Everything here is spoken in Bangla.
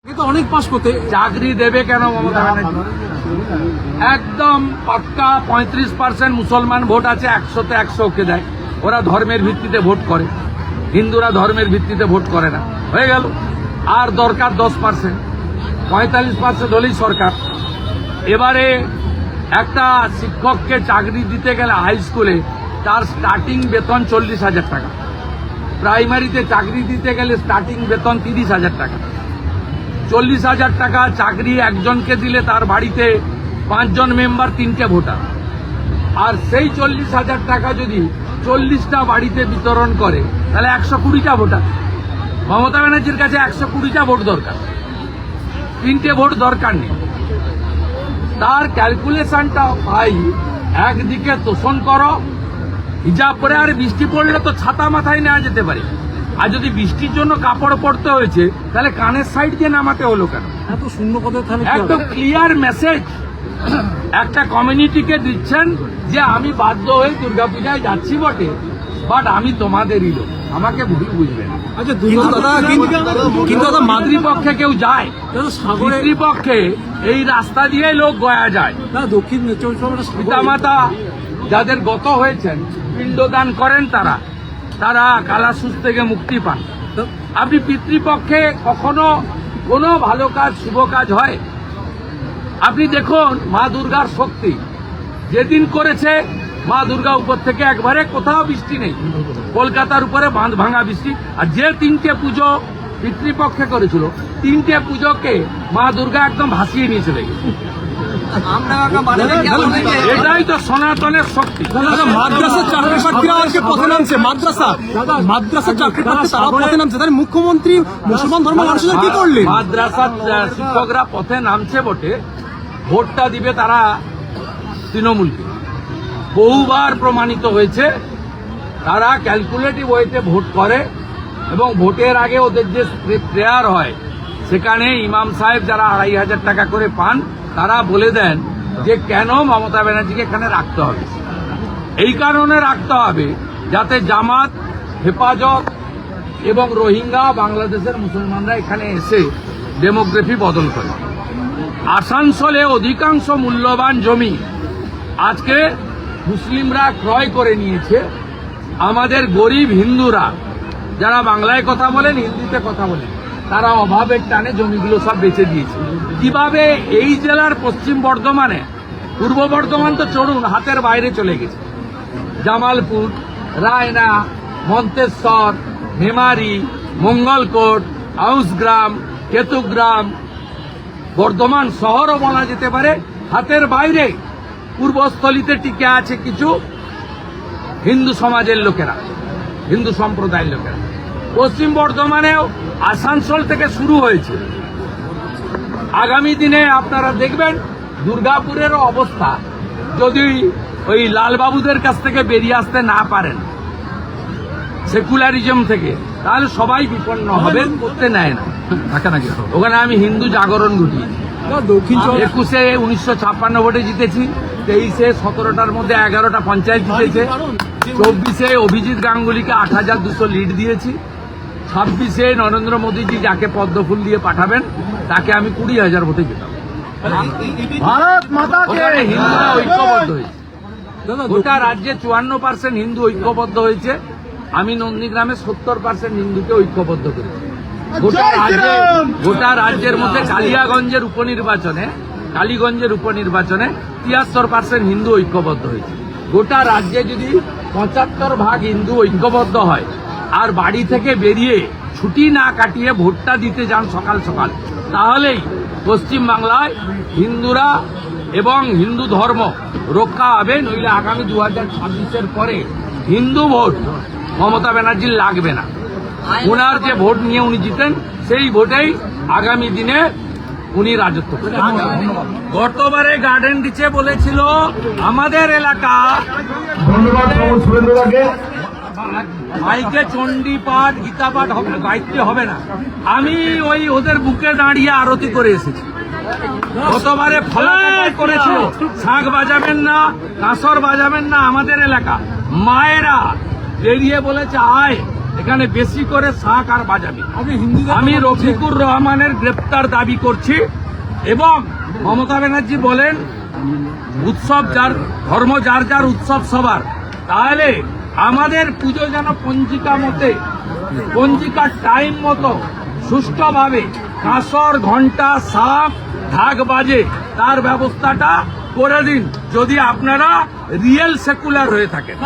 কিন্তু অনেক পাস করতে চাকরি দেবে কেন মমতা ব্যানার্জি? একদম পাক্কা 35% মুসলমান ভোট আছে, 100-তে 100 ওকে দেয়। ওরা ধর্মের ভিত্তিতে ভোট করে, হিন্দুরা ধর্মের ভিত্তিতে ভোট করে না। হয়ে গেল। আর দরকার 10%, 45% হলেই সরকার। এবারে একটা শিক্ষককে চাকরি দিতে গেলে হাই স্কুলে তার স্টার্টিং বেতন 40,000 টাকা, প্রাইমারিতে চাকরি দিতে গেলে স্টার্টিং বেতন 30,000 টাকা। 40,000 টাকা চাকরি একজনকে দিলে তার বাড়িতে 5 জন মেম্বার, 3টে ভোটার। আর সেই 40,000 টাকা যদি 40টা বাড়িতে বিতরণ করে তাহলে 120টা ভোটার। মমতা ব্যানার্জির কাছে 120টা ভোট দরকার, 3টে ভোট দরকার নেই। তার ক্যালকুলেশনটা ভাই, একদিকে তোষণ করো, হিজাব পরে, আর বৃষ্টি পড়লে তো ছাতা মাথায় নেওয়া যেতে পারে। আর যদি বৃষ্টির জন্য কাপড় পরতে হয়েছে তাহলে কানের সাইড দিয়ে নামাতে হলো কেন? এত শূন্য কথা তাহলে একদম ক্লিয়ার মেসেজ একটা কমিউনিটিকে দিচ্ছেন যে আমি বাধ্য হয়ে দুর্গাপূজায় যাচ্ছি বটে, বাট আমি তোমাদেরই লোক, আমাকে ভুল বুঝবে না। আচ্ছা কিন্তু দাদা মাতৃপক্ষে কেউ যায়, সাগরে পিতৃপক্ষে এই রাস্তা দিয়ে লোক গয়া যায়। না দক্ষিণ চব্বিশ পরগনা পিতামাতা যাদের গত হয়েছেন পিণ্ডদান করেন, তারা কালাসুস থেকে মুক্তি পান। আপনি পিতৃপক্ষে কখনো কোনো ভালো কাজ, শুভ কাজ হয়? আপনি দেখুন মা দুর্গার শক্তি যেদিন করেছে, মা দুর্গা উপর থেকে একবারে কোথাও বৃষ্টি নেই, কলকাতার উপরে বাঁধ ভাঙা বৃষ্টি। আর যে 3টে পুজো পিতৃপক্ষে করেছিল, 3টে পুজোকে মা দুর্গা একদম ভাসিয়ে নিয়ে চলে গেছে। এটাই তো সনাতনের শক্তি। মাদ্রাসার চাকরি প্রার্থীরা আজকে পথে নামছে, মাদ্রাসার চাকরি প্রার্থী তারা পথে নামছে, তাহলে মুখ্যমন্ত্রী মুসলমান ধর্ম মানুষের কি করলেন? মাদ্রাসার শিক্ষকরা পথে নামছে বটে, ভোটটা দিবে তারা তৃণমূলকে। বহুবার প্রমাণিত হয়েছে তারা ক্যালকুলেটিভ ওয়েতে ভোট করে, এবং ভোটের আগে ওদের যে প্রেয়ার হয় সেখানে ইমাম সাহেব যারা 2,500 টাকা করে পান, তারা বলে দেন যে কেন মমতা ব্যানার্জিকে এখানে রাখতে হবে। এই কারণে রাখতে হবে যাতে জামাত, হেফাজত এবং রোহিঙ্গা বাংলাদেশের মুসলমানরা এখানে এসে ডেমোগ্রাফি বদল করে। আসানসোলে অধিকাংশ মূল্যবান জমি আজকে মুসলিমরা ক্রয় করে নিয়েছে। আমাদের গরিব হিন্দুরা যারা বাংলায় কথা বলেন, হিন্দিতে কথা বলেন, তারা অভাবের টানে জমিগুলো সব বেচে দিয়েছে। কিভাবে এই জেলার পশ্চিম বর্ধমানে, পূর্ব বর্ধমান তো চড়ুন হাতের বাইরে চলে গেছে, জামালপুর, রায়না, মন্তেশ্বর, মেমারি, মঙ্গলকোট, আউসগ্রাম, কেতুগ্রাম, বর্ধমান শহরও বলা যেতে পারে হাতের বাইরে। পূর্বস্থলীতে টিকে আছে কিছু হিন্দু সমাজের লোকেরা, হিন্দু সম্প্রদায়ের লোকেরা। পশ্চিম বর্ধমানেও আসানসোল থেকে শুরু হয়েছে। আগামী দিনে আপনারা দেখবেন দুর্গাপুরের অবস্থা, যদি ওই লালবাবুদের কাছ থেকে বেরিয়ে আসতে না পারেন সেকুলারিজম থেকে, তাহলে সবাই বিপন্ন হবেন, করতে নেয় না। ওখানে আমি হিন্দু জাগরণ ঘটিয়েছি। 21-এ 1956 ভোটে জিতেছি, 23-এ 17টার মধ্যে 11টা পঞ্চায়েত জিতেছে, 24-এ অভিজিৎ গাঙ্গুলিকে 8,200 লিড দিয়েছি, 26-এ নরেন্দ্র মোদীজি যাকে পদ্মফুল দিয়ে পাঠাবেন তাকে আমি 20,000 ভোটে জেতাবো। ভারত মাতাকে। হিন্দুরা ঐক্যবদ্ধ হয়েছে, গোটা রাজ্যে 54% হিন্দু ঐক্যবদ্ধ হয়েছে। আমি নন্দীগ্রামে 70% হিন্দুকে ঐক্যবদ্ধ করেছি। গোটা রাজ্যের মধ্যে কালিগঞ্জের উপনির্বাচনে 73% হিন্দু ঐক্যবদ্ধ হয়েছে। গোটা রাজ্যে যদি 75 ভাগ হিন্দু ঐক্যবদ্ধ হয় আর বাড়ি থেকে বেরিয়ে ছুটি না কাটিয়ে ভোটটা দিতে যান সকাল সকাল, তাহলেই পশ্চিম বাংলায় হিন্দুরা এবং হিন্দু ধর্ম রক্ষা হবে। নইলে আগামী 2026-এর পরে হিন্দু ভোট মমতা ব্যানার্জির লাগবে না। ওনার যে ভোট নিয়ে উনি জিতেন, সেই ভোটেই আগামী দিনে উনি রাজত্ব করবেন। গতবারে গার্ডেন রিচে বলেছিল আমাদের এলাকা মাইকে চণ্ডী পাঠ, গীতা পাঠ হবে, গায়ত্রী হবে না। আমি ওই ওদের বুকে দাঁড়িয়ে আরতি করে এসেছি। গতবারে ফলাফল করেছিল শাঁখ বাজাবেন না, কাঁসর বাজাবেন না। আমাদের এলাকা মায়েরা বেরিয়ে বলেছে আয় এখানে বেশি করে শাক আর বাজাবি। আমি রফিকুর রহমানের গ্রেপ্তার দাবি করছি এবং মমতা ব্যানার্জি বলেন উৎসব যার ধর্ম যার যার উৎসব সবার, তাহলে আমাদের পুজো যেন পঞ্জিকার টাইম মতো সুষ্ঠুভাবে কাঁসর ঘন্টা সাপ ঢাক বাজে তার ব্যবস্থাটা করে দিন, যদি আপনারা রিয়েল সেকুলার হয়ে থাকেন।